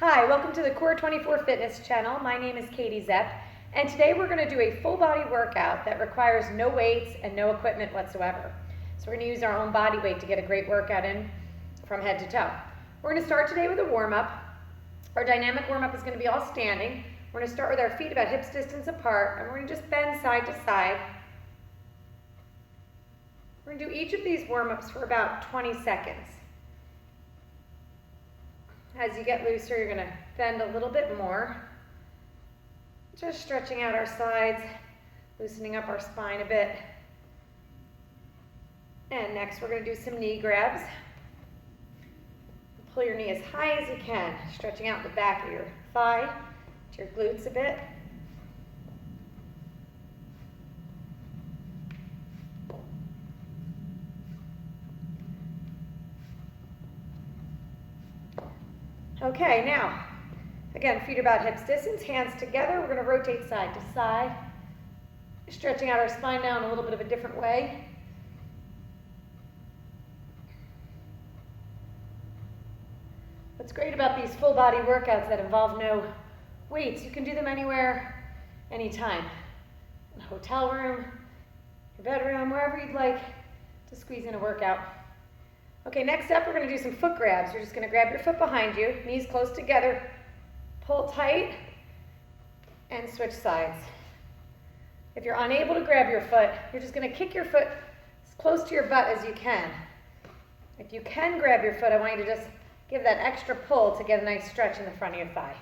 Hi, welcome to the Core 24 Fitness channel. My name is Katie Zepp, and today we're going to do a full body workout that requires no weights and no equipment whatsoever. So we're going to use our own body weight to get a great workout in from head to toe. We're going to start today with a warm-up. Our dynamic warm-up is going to be all standing. We're going to start with our feet about hips distance apart, and we're going to just bend side to side. We're going to do each of these warm-ups for about 20 seconds. As you get looser, you're going to bend a little bit more. Just stretching out our sides, loosening up our spine a bit. And next, we're going to do some knee grabs. Pull your knee as high as you can, stretching out the back of your thigh to your glutes a bit. Okay, now, again, feet about hips distance, hands together. We're going to rotate side to side, stretching out our spine now in a little bit of a different way. What's great about these full body workouts that involve no weights, you can do them anywhere, anytime. In a hotel room, your bedroom, wherever you'd like to squeeze in a workout. Okay, next up, we're going to do some foot grabs. You're just going to grab your foot behind you, knees close together, pull tight, and switch sides. If you're unable to grab your foot, you're just going to kick your foot as close to your butt as you can. If you can grab your foot, I want you to just give that extra pull to get a nice stretch in the front of your thigh.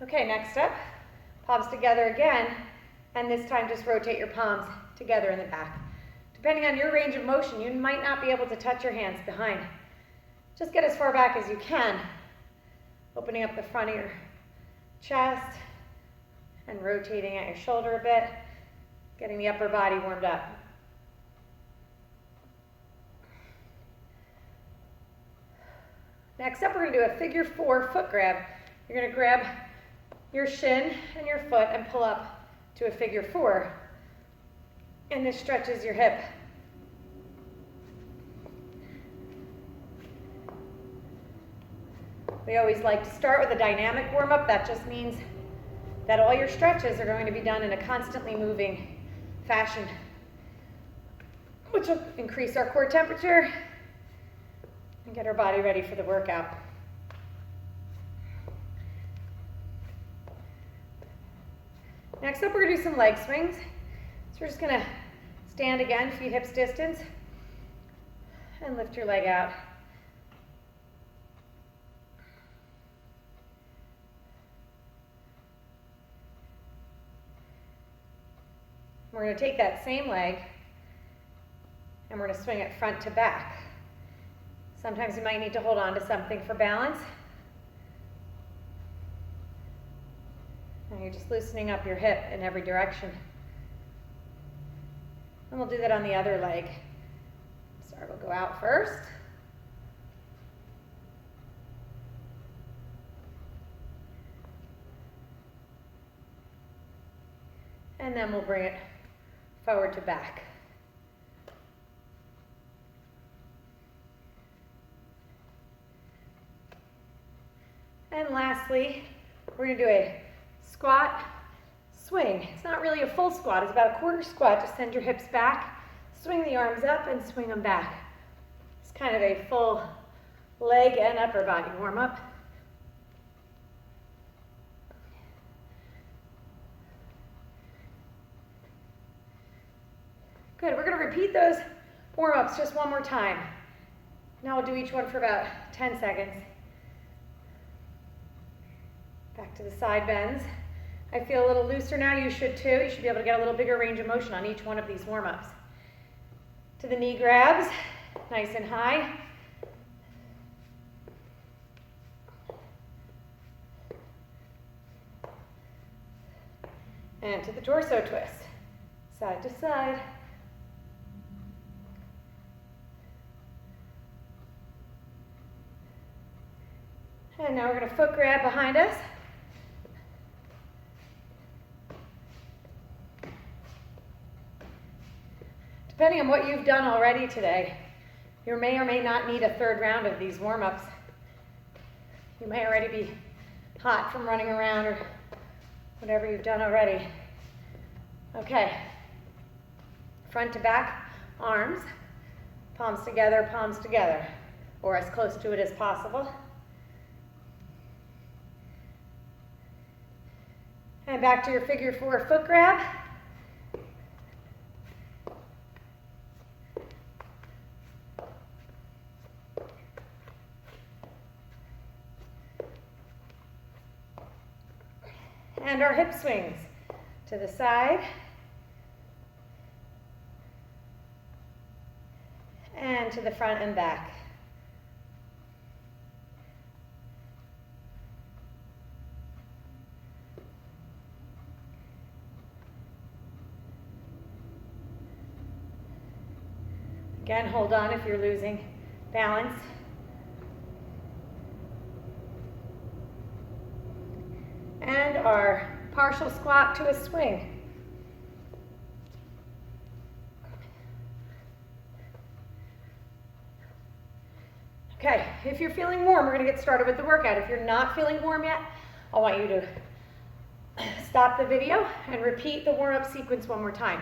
Okay, next up, palms together again, and this time just rotate your palms together in the back. Depending on your range of motion, you might not be able to touch your hands behind. Just get as far back as you can, opening up the front of your chest and rotating at your shoulder a bit, getting the upper body warmed up. Next up, we're going to do a figure 4 foot grab. You're going to grab your shin and your foot and pull up to a figure 4. And this stretches your hip. We always like to start with a dynamic warm-up. That just means that all your stretches are going to be done in a constantly moving fashion, which will increase our core temperature and get our body ready for the workout. Next up, we're going to do some leg swings. So we're just going to stand again, feet hips distance, and lift your leg out. We're going to take that same leg and we're going to swing it front to back. Sometimes you might need to hold on to something for balance. And you're just loosening up your hip in every direction. And we'll do that on the other leg. Sorry, we'll go out first. And then we'll bring it forward to back. And lastly, we're going to do a squat, swing. It's not really a full squat, it's about a quarter squat. Just send your hips back, swing the arms up, and swing them back. It's kind of a full leg and upper body warm-up. Good, we're going to repeat those warm-ups just one more time. Now we'll do each one for about 10 seconds. Back to the side bends. I feel a little looser now, you should too. You should be able to get a little bigger range of motion on each one of these warm-ups. To the knee grabs, nice and high. And to the torso twist, side to side. And now we're going to foot grab behind us. Depending on what you've done already today, you may or may not need a third round of these warm-ups. You may already be hot from running around or whatever you've done already. Okay, front to back, arms, palms together, or as close to it as possible. And back to your figure 4 foot grab. And our hip swings to the side and to the front and back. Again, hold on if you're losing balance. And our partial squat to a swing. Okay, if you're feeling warm, we're going to get started with the workout. If you're not feeling warm yet, I want you to stop the video and repeat the warm-up sequence one more time.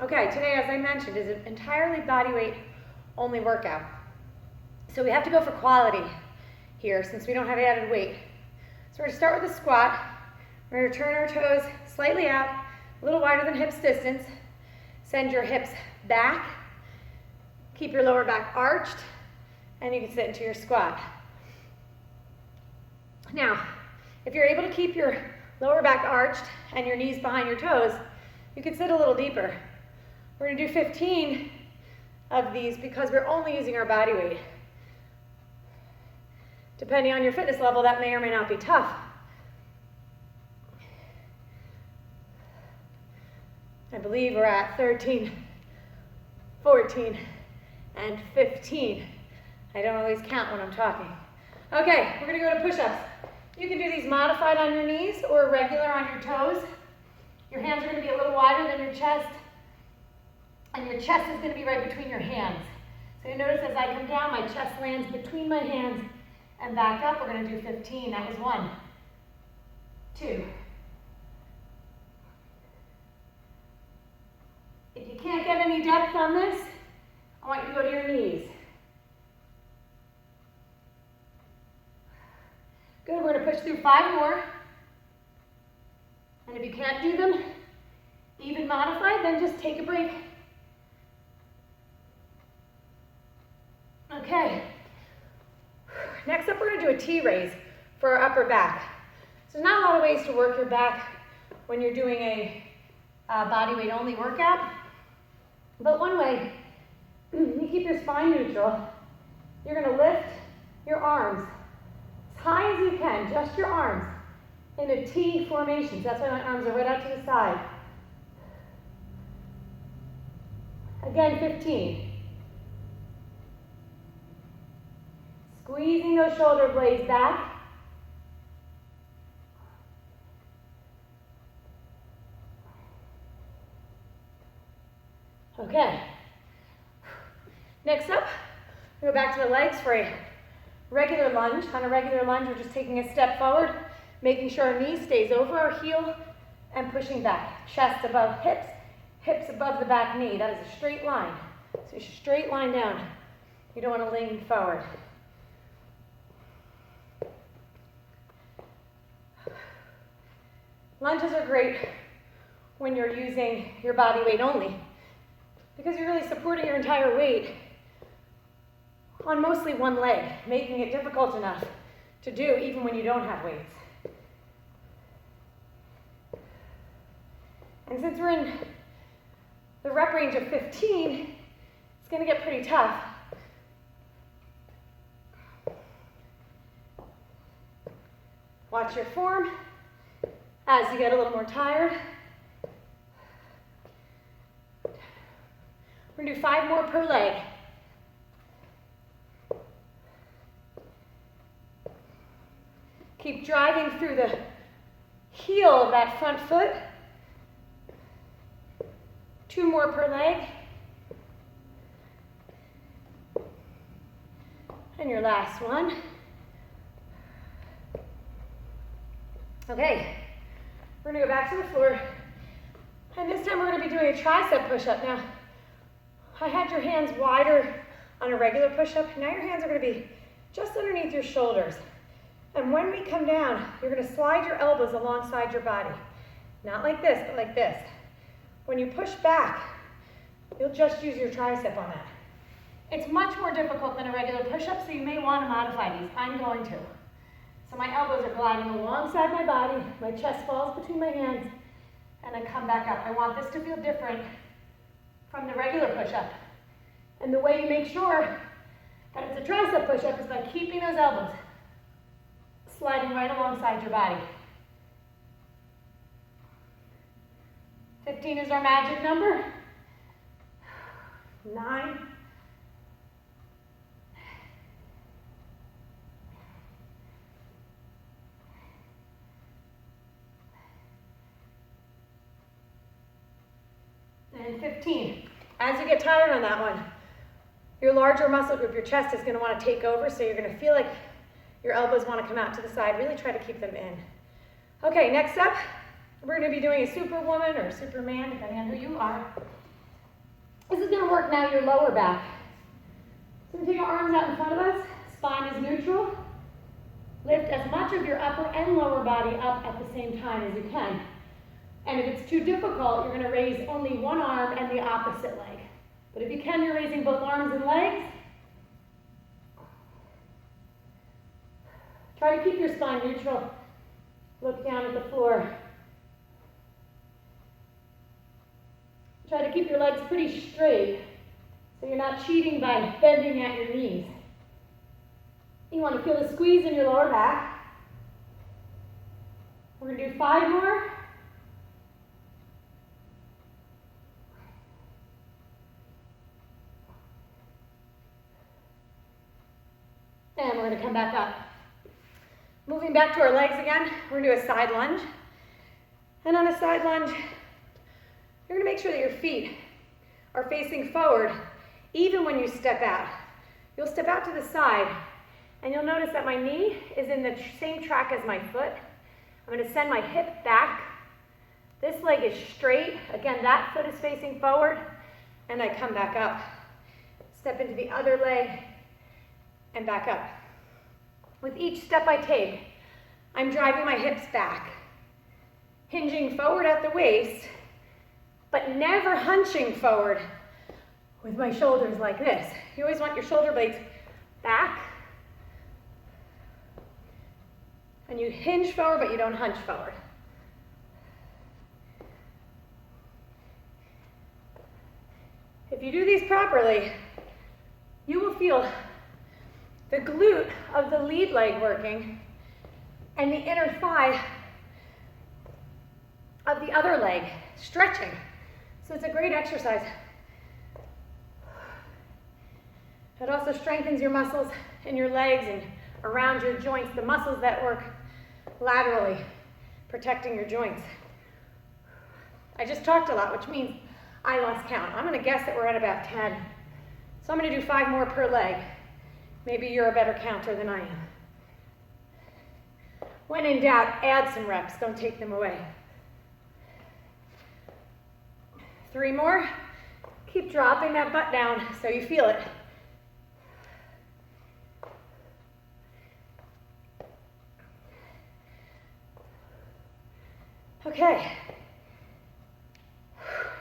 Okay, today, as I mentioned, is an entirely body weight only workout. So we have to go for quality here since we don't have added weight. So we're going to start with a squat. We're going to turn our toes slightly out, a little wider than hips distance. Send your hips back. Keep your lower back arched, and you can sit into your squat. Now, if you're able to keep your lower back arched and your knees behind your toes, you can sit a little deeper. We're going to do 15 of these because we're only using our body weight. Depending on your fitness level, that may or may not be tough. I believe we're at 13, 14, and 15. I don't always count when I'm talking. Okay, we're going to go to push-ups. You can do these modified on your knees or regular on your toes. Your hands are going to be a little wider than your chest, and your chest is going to be right between your hands. So you notice as I come down, my chest lands between my hands and back up. We're going to do 15. That was 1, 2. If you can't get any depth on this, I want you to go to your knees. Good, we're going to push through 5 more. And if you can't do them even modified, then just take a break. Okay. Next up, we're going to do a T-raise for our upper back. So there's not a lot of ways to work your back when you're doing a body weight only workout. But one way, you keep your spine neutral. You're going to lift your arms as high as you can, just your arms, in a T formation. So that's why my arms are right out to the side. Again, 15. Squeezing those shoulder blades back. Okay. Next up, we go back to the legs for a regular lunge. On a regular lunge, we're just taking a step forward, making sure our knee stays over our heel and pushing back. Chest above hips, hips above the back knee. That is a straight line. So straight line down. You don't want to lean forward. Lunges are great when you're using your body weight only because you're really supporting your entire weight on mostly one leg, making it difficult enough to do even when you don't have weights. And since we're in the rep range of 15, it's going to get pretty tough. Watch your form as you get a little more tired. We're going to do 5 more per leg. Keep driving through the heel of that front foot. 2 more per leg. And your last one. Okay, we're gonna go back to the floor. And this time we're gonna be doing a tricep push-up. Now, I had your hands wider on a regular push-up. Now your hands are gonna be just underneath your shoulders. And when we come down, you're gonna slide your elbows alongside your body. Not like this, but like this. When you push back, you'll just use your tricep on that. It's much more difficult than a regular push-up, so you may want to modify these. I'm going to. So my elbows are gliding alongside my body, my chest falls between my hands, and I come back up. I want this to feel different from the regular push-up. And the way you make sure that it's a tricep push-up is by keeping those elbows sliding right alongside your body. 15 is our magic number. 9. And 15. As you get tired on that one, your larger muscle group, your chest, is going to want to take over, so you're going to feel like your elbows want to come out to the side. Really try to keep them in. Okay, next up, we're going to be doing a superwoman or superman, depending on who you are. This is going to work now your lower back. So we take our arms out in front of us, spine is neutral. Lift as much of your upper and lower body up at the same time as you can. And if it's too difficult, you're going to raise only one arm and the opposite leg. But if you can, you're raising both arms and legs. Try to keep your spine neutral. Look down at the floor. Try to keep your legs pretty straight so you're not cheating by bending at your knees. You want to feel the squeeze in your lower back. We're going to do 5 more. And we're going to come back up. Moving back to our legs again, we're going to do a side lunge. And on a side lunge, you're going to make sure that your feet are facing forward even when you step out. You'll step out to the side, and you'll notice that my knee is in the same track as my foot. I'm going to send my hip back. This leg is straight. Again, that foot is facing forward, and I come back up. Step into the other leg, and back up. With each step I take, I'm driving my hips back, hinging forward at the waist, but never hunching forward with my shoulders like this. You always want your shoulder blades back, and you hinge forward, but you don't hunch forward. If you do these properly, you will feel the glute of the lead leg working and the inner thigh of the other leg stretching. So it's a great exercise. It also strengthens your muscles in your legs and around your joints, the muscles that work laterally, protecting your joints. I just talked a lot, which means I lost count. I'm going to guess that we're at about 10. So I'm going to do 5 more per leg. Maybe you're a better counter than I am. When in doubt, add some reps. Don't take them away. 3 more. Keep dropping that butt down so you feel it. Okay.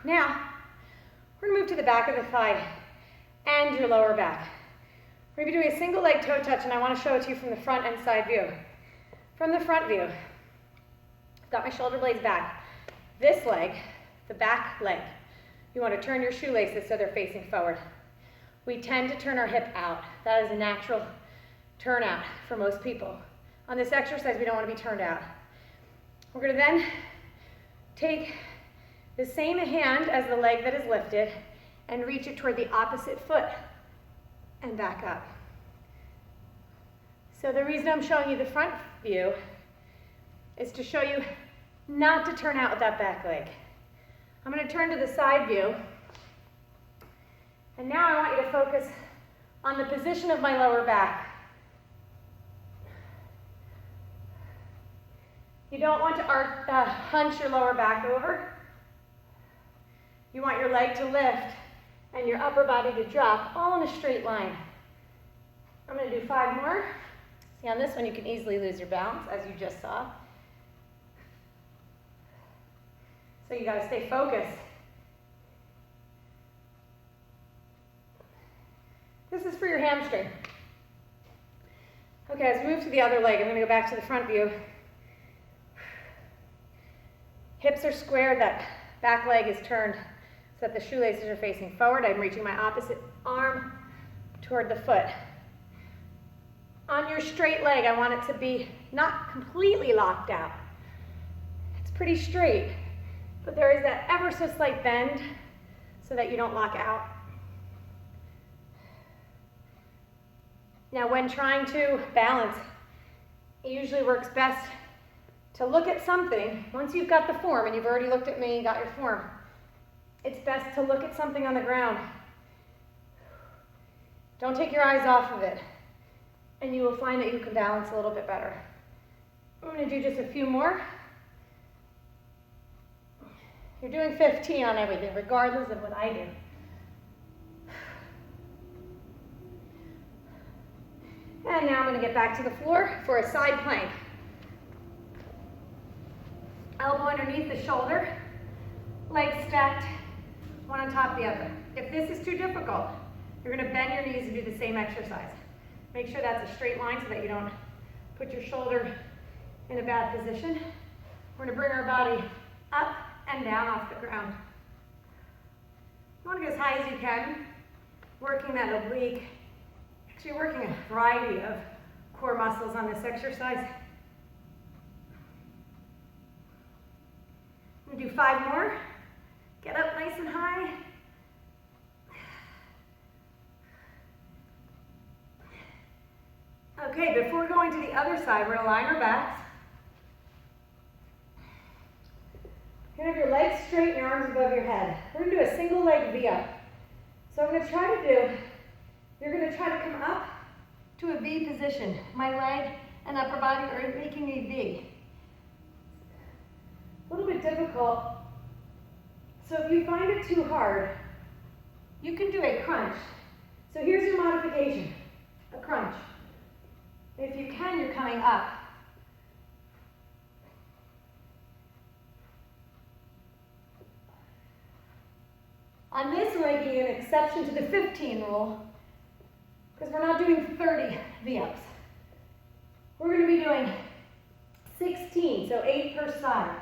Now, we're going to move to the back of the thigh and your lower back. We're going to be doing a single leg toe touch, and I want to show it to you from the front and side view. From the front view, I've got my shoulder blades back. This leg, the back leg, you want to turn your shoelaces so they're facing forward. We tend to turn our hip out. That is a natural turn out for most people. On this exercise, we don't want to be turned out. We're going to then take the same hand as the leg that is lifted and reach it toward the opposite foot and back up. So the reason I'm showing you the front view is to show you not to turn out with that back leg. I'm going to turn to the side view, and now I want you to focus on the position of my lower back. You don't want to hunch your lower back over. You want your leg to lift and your upper body to drop, all in a straight line. I'm going to do 5 more. See, on this one you can easily lose your balance, as you just saw. So you got to stay focused. This is for your hamstring. Okay, as we move to the other leg, I'm going to go back to the front view. Hips are squared, that back leg is turned so that the shoelaces are facing forward. I'm reaching my opposite arm toward the foot. On your straight leg, I want it to be not completely locked out. It's pretty straight, but there is that ever so slight bend so that you don't lock out. Now, when trying to balance, it usually works best to look at something. Once you've got the form, and you've already looked at me and got your form, it's best to look at something on the ground. Don't take your eyes off of it, and you will find that you can balance a little bit better. I'm going to do just a few more. You're doing 15 on everything, regardless of what I do. And now I'm going to get back to the floor for a side plank. Elbow underneath the shoulder, legs stacked, one on top of the other. If this is too difficult, you're going to bend your knees and do the same exercise. Make sure that's a straight line so that you don't put your shoulder in a bad position. We're going to bring our body up and down off the ground. You want to get as high as you can, working that oblique. Actually, you're working a variety of core muscles on this exercise. I'm going to do 5 more. Get up nice and high. Okay, before going to the other side, we're going to line our backs. You're going to have your legs straight and your arms above your head. We're going to do a single leg V up. So I'm going to try to do, you're going to try to come up to a V position. My leg and upper body are making a V. A little bit difficult. So if you find it too hard, you can do a crunch. So here's your modification, a crunch. If you can, you're coming up. On this, we're making an exception to the 15 rule, because we're not doing 30 V-ups. We're going to be doing 16, so 8 per side.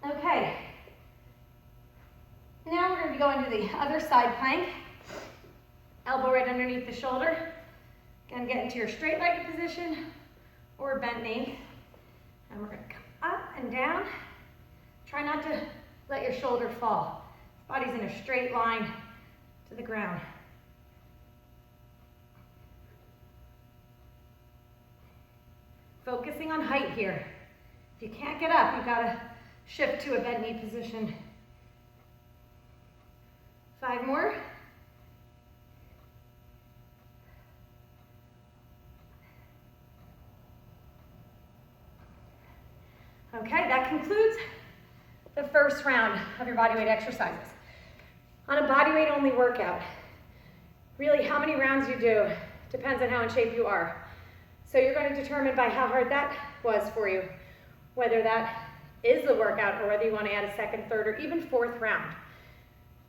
Okay. Now we're going to be going to the other side plank. Elbow right underneath the shoulder. Again, get into your straight leg position or bent knee. And we're going to come up and down. Try not to let your shoulder fall. Body's in a straight line to the ground. Focusing on height here. If you can't get up, you've got to shift to a bent knee position. 5 more. Okay, that concludes the first round of your bodyweight exercises. On a bodyweight only workout, really how many rounds you do depends on how in shape you are. So you're going to determine by how hard that was for you, whether that is the workout or whether you want to add a second, third, or even 4th round.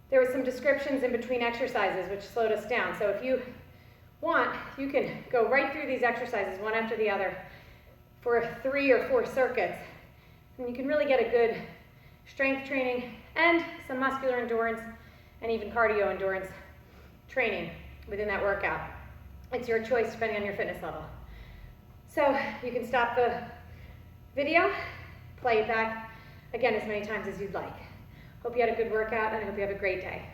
There were some descriptions in between exercises which slowed us down. So if you want, you can go right through these exercises one after the other for 3 or 4 circuits. And you can really get a good strength training and some muscular endurance and even cardio endurance training within that workout. It's your choice depending on your fitness level. So you can stop the video, play it back again as many times as you'd like. Hope you had a good workout and I hope you have a great day.